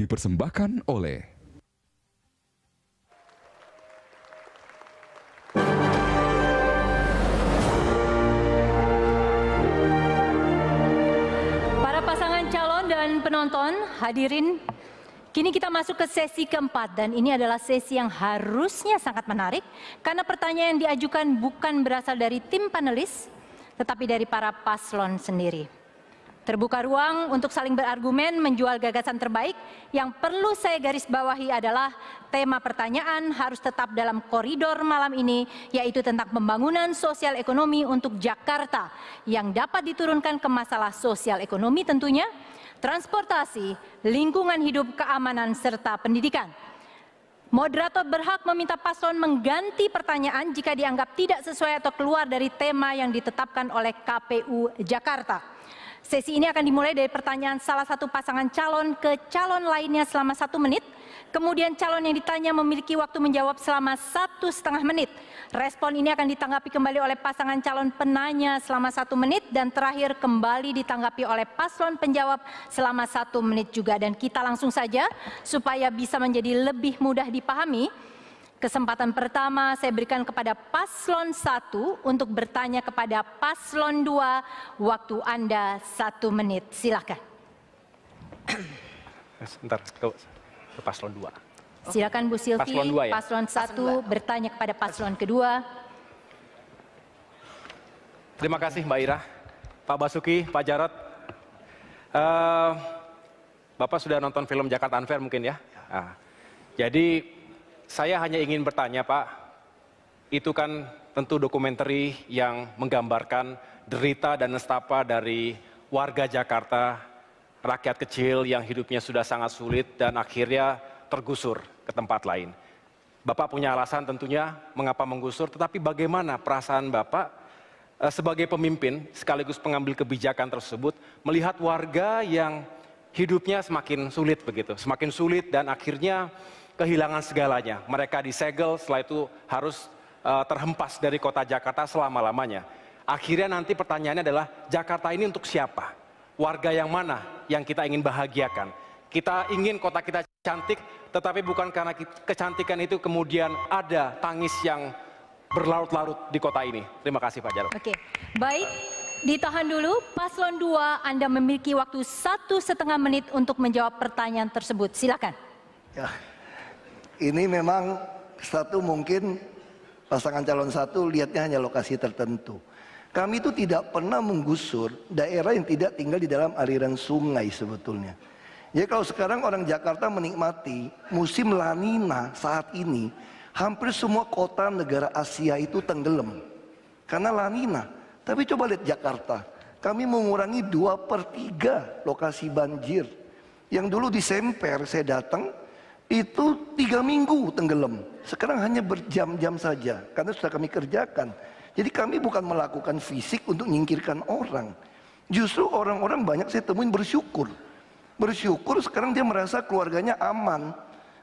dipersembahkan oleh para pasangan calon dan penonton hadirin. Kini kita masuk ke sesi keempat dan ini adalah sesi yang harusnya sangat menarik karena pertanyaan yang diajukan bukan berasal dari tim panelis tetapi dari para paslon sendiri. Terbuka ruang untuk saling berargumen menjual gagasan terbaik. Yang perlu saya garis bawahi adalah tema pertanyaan harus tetap dalam koridor malam ini, yaitu tentang pembangunan sosial ekonomi untuk Jakarta yang dapat diturunkan ke masalah sosial ekonomi tentunya, transportasi, lingkungan hidup, keamanan, serta pendidikan. Moderator berhak meminta paslon mengganti pertanyaan jika dianggap tidak sesuai atau keluar dari tema yang ditetapkan oleh KPU Jakarta. Sesi ini akan dimulai dari pertanyaan salah satu pasangan calon ke calon lainnya selama 1 menit. Kemudian calon yang ditanya memiliki waktu menjawab selama 1,5 menit. Respon ini akan ditanggapi kembali oleh pasangan calon penanya selama 1 menit. Dan terakhir kembali ditanggapi oleh paslon penjawab selama 1 menit juga. Dan kita langsung saja supaya bisa menjadi lebih mudah dipahami. Kesempatan pertama saya berikan kepada paslon 1 untuk bertanya kepada paslon 2. Waktu Anda 1 menit. Silakan. Sebentar, ke paslon 2. Silakan Bu Silvi, paslon 2 ya? Paslon 1 bertanya kepada paslon kedua. Terima kasih Mbak Ira, Pak Basuki, Pak Jarod. Bapak sudah nonton film Jakarta Unfair mungkin ya? Jadi saya hanya ingin bertanya Pak, itu kan tentu dokumenter yang menggambarkan derita dan nestapa dari warga Jakarta, rakyat kecil yang hidupnya sudah sangat sulit dan akhirnya tergusur ke tempat lain. Bapak punya alasan tentunya mengapa menggusur, tetapi bagaimana perasaan Bapak sebagai pemimpin sekaligus pengambil kebijakan tersebut melihat warga yang hidupnya semakin sulit begitu, semakin sulit dan akhirnya kehilangan segalanya. Mereka disegel, setelah itu harus terhempas dari kota Jakarta selama-lamanya. Akhirnya nanti pertanyaannya adalah Jakarta ini untuk siapa? Warga yang mana yang kita ingin bahagiakan? Kita ingin kota kita cantik, tetapi bukan karena kecantikan itu kemudian ada tangis yang berlarut-larut di kota ini. Terima kasih Pak Jarod. Oke, baik. Ditahan dulu, paslon 2 Anda memiliki waktu 1,5 menit untuk menjawab pertanyaan tersebut. Silakan. Ya, ini memang satu mungkin pasangan calon 1 lihatnya hanya lokasi tertentu. Kami itu tidak pernah menggusur daerah yang tidak tinggal di dalam aliran sungai sebetulnya. Jadi kalau sekarang orang Jakarta menikmati musim La Nina saat ini, hampir semua kota negara Asia itu tenggelam karena La Nina. Tapi coba lihat Jakarta, kami mengurangi 2/3 lokasi banjir. Yang dulu di Semper saya datang, itu 3 minggu tenggelam. Sekarang hanya berjam-jam saja, karena sudah kami kerjakan. Jadi kami bukan melakukan fisik untuk menyingkirkan orang. Justru orang-orang banyak saya temuin bersyukur. Bersyukur sekarang dia merasa keluarganya aman.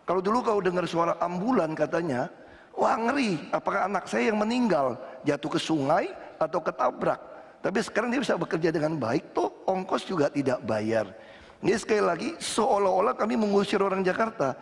Kalau dulu kau dengar suara ambulan katanya, wah ngeri, apakah anak saya yang meninggal jatuh ke sungai atau ketabrak. Tapi sekarang dia bisa bekerja dengan baik, toh ongkos juga tidak bayar. Ini sekali lagi seolah-olah kami mengusir orang Jakarta.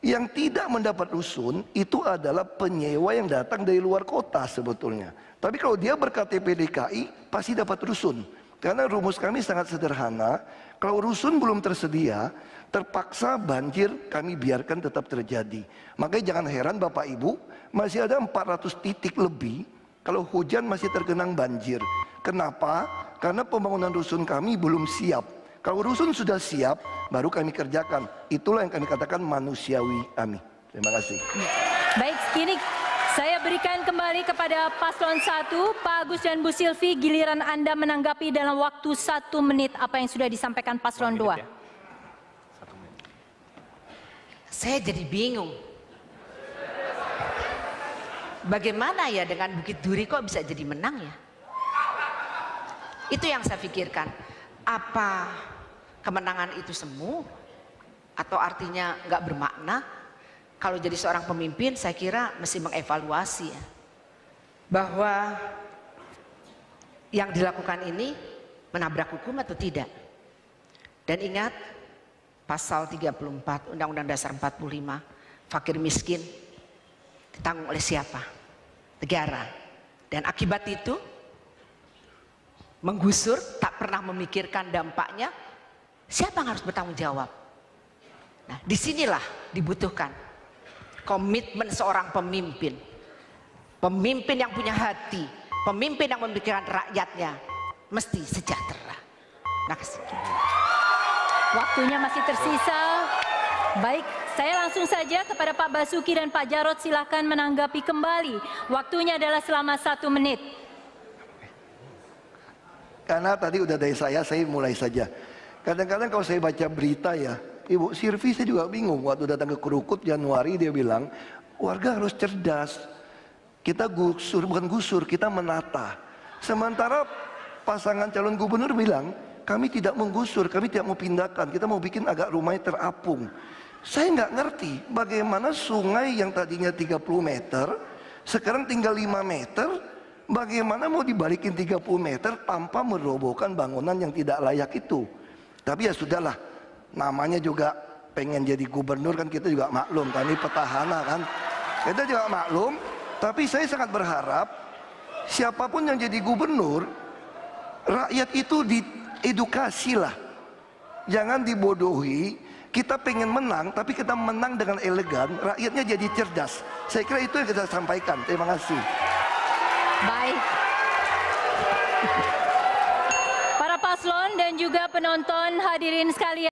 Yang tidak mendapat rusun itu adalah penyewa yang datang dari luar kota sebetulnya. Tapi kalau dia berKTP DKI pasti dapat rusun. Karena rumus kami sangat sederhana. Kalau rusun belum tersedia, terpaksa banjir kami biarkan tetap terjadi. Makanya jangan heran Bapak Ibu, masih ada 400 titik lebih kalau hujan masih tergenang banjir. Kenapa? Karena pembangunan rusun kami belum siap. Kalau rusun sudah siap, baru kami kerjakan. Itulah yang kami katakan manusiawi kami. Terima kasih. Baik, kini saya berikan kembali kepada paslon 1, Pak Agus dan Bu Silvi. Giliran Anda menanggapi dalam waktu 1 menit apa yang sudah disampaikan paslon 2. Saya jadi bingung. Bagaimana ya dengan Bukit Duri kok bisa jadi menang ya? Itu yang saya pikirkan. Apa kemenangan itu semu? Atau artinya nggak bermakna? Kalau jadi seorang pemimpin saya kira mesti mengevaluasi ya. Bahwa yang dilakukan ini menabrak hukum atau tidak. Dan ingat, pasal 34 Undang-Undang Dasar 45, fakir miskin ditanggung oleh siapa? Negara. Dan akibat itu menggusur, tak pernah memikirkan dampaknya, siapa yang harus bertanggung jawab? Nah, disinilah dibutuhkan komitmen seorang pemimpin. Pemimpin yang punya hati, pemimpin yang memikirkan rakyatnya, mesti sejahtera. Nah, Waktunya masih tersisa. Baik, saya langsung saja kepada Pak Basuki dan Pak Jarod, silahkan menanggapi kembali. Waktunya adalah selama 1 menit. Karena tadi udah dari saya mulai saja. Kadang-kadang kalau saya baca berita ya, Ibu Sirvi saya juga bingung. Waktu datang ke Krukut Januari dia bilang, warga harus cerdas. Kita gusur, bukan gusur, kita menata. Sementara pasangan calon gubernur bilang, kami tidak menggusur, kami tidak mau pindahkan, kita mau bikin agak rumahnya terapung. Saya nggak ngerti bagaimana sungai yang tadinya 30 meter, sekarang tinggal 5 meter, bagaimana mau dibalikin 30 meter tanpa merobohkan bangunan yang tidak layak itu. Tapi ya sudahlah, namanya juga pengen jadi gubernur kan, kita juga maklum kan, ini petahana kan. Kita juga maklum, tapi saya sangat berharap siapapun yang jadi gubernur, rakyat itu diedukasi lah. Jangan dibodohi, kita pengen menang, tapi kita menang dengan elegan, rakyatnya jadi cerdas. Saya kira itu yang kita sampaikan. Terima kasih. Baik. Para paslon dan juga penonton hadirin sekalian.